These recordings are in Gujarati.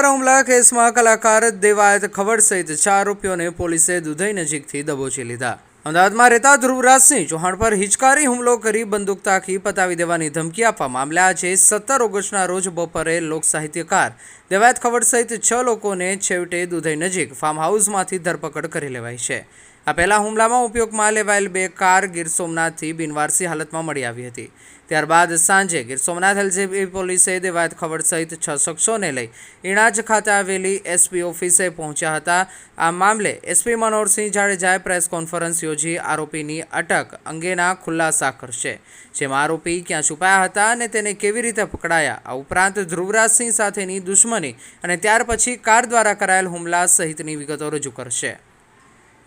હુમલા કેસમાં કલાકાર દેવાયત ખવડ સહિત 4 આરોપીઓને પોલીસે દુધઈ નજીકથી દબોચી લીધા। અમદાવાદમાં રહેતા ધ્રુવરાજસિંહ ચૌહાણ પર હિચકારી હુમલો કરી બંદૂક તાકી પતાવી દેવાની ધમકી આપવા મામલે આજે 17 ઓગસ્ટના રોજ બપોરે લોક સાહિત્યકાર દેવાયત ખવડ સહિત 6 લોકોને છેવટે દુધઈ નજીક ફાર્મ હાઉસમાંથી ધરપકડ કરી લેવાઈ છે। આ પહેલા હુમલામાં ઉપયોગમાં લેવાયેલ 2 કાર ગીર સોમનાથથી બિનવારસી હાલતમાં મળી આવી હતી। ત્યારબાદ સાંજે ગીર સોમનાથ એલસીબી પોલીસે દેવાયત ખવડ સહિત 6 શખ્સોને લઈ ઈણાજ ખાતે આવેલી એસપી ઓફિસે પહોંચ્યા હતા। આ મામલે એસપી મનોહરસિંહ જાડેજાએ પ્રેસ કોન્ફરન્સ યોજી આરોપીની અટક અંગેના ખુલાસા કરશે, જેમાં આરોપી ક્યાં છુપાયા હતા અને તેને કેવી રીતે પકડાયા, આ ઉપરાંત ધ્રુવરાજસિંહ સાથેની દુશ્મની અને ત્યાર પછી કાર દ્વારા કરાયેલ હુમલા સહિતની વિગતો રજૂ કરશે।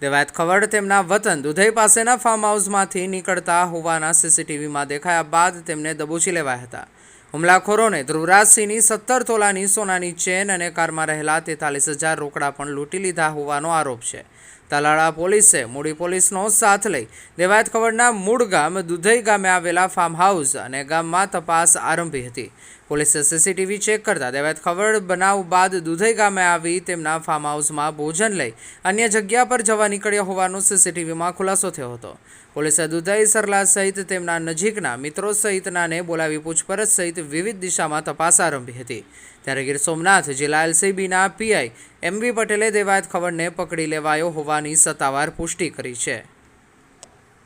દેવાયત ખવડ તેમના વતન દુધઈ પાસેના ફાર્મ હાઉસમાંથી નીકળતા હોવાના સીસીટીવીમાં દેખાયા બાદ તેમને દબોચી લેવાયા હતા। હુમલાખોરોને ધ્રુવરાજસિંહની 17 તોલાની સોનાની ચેન અને કારમાં રહેલા 43,000 રોકડા પણ લૂંટી લીધા હોવાનો આરોપ છે। તાલાળા પોલીસે મૂડી પોલીસનો સાથ લઈ દેવાયત ખવડના મૂળ ગામ દુધઈ ગામે આવેલા ફાર્મ હાઉસ અને ગામમાં તપાસ આરંભી હતી। પોલીસે સીસીટીવી ચેક કરતા દેવાયત ખવડ બનાવ બાદ દુધઈ ગામે આવી તેમના ફાર્મ હાઉસમાં ભોજન લઈ અન્ય જગ્યા પર જવા નીકળ્યા હોવાનો સીસીટીવીમાં ખુલાસો થયો હતો। પોલીસે દુધઈ સરલા સહિત તેમના નજીકના મિત્રો સહિતનાને બોલાવી પૂછપરછ સહિત વિવિધ દિશામાં તપાસ આરંભી હતી। ત્યારે ગીર સોમનાથ જિલ્લા એલસીબીના પીઆઈ એમવી પટેલે દેવાયત ખવડને પકડી લેવાયો હોવાની સત્તાવાર પુષ્ટિ કરી છે।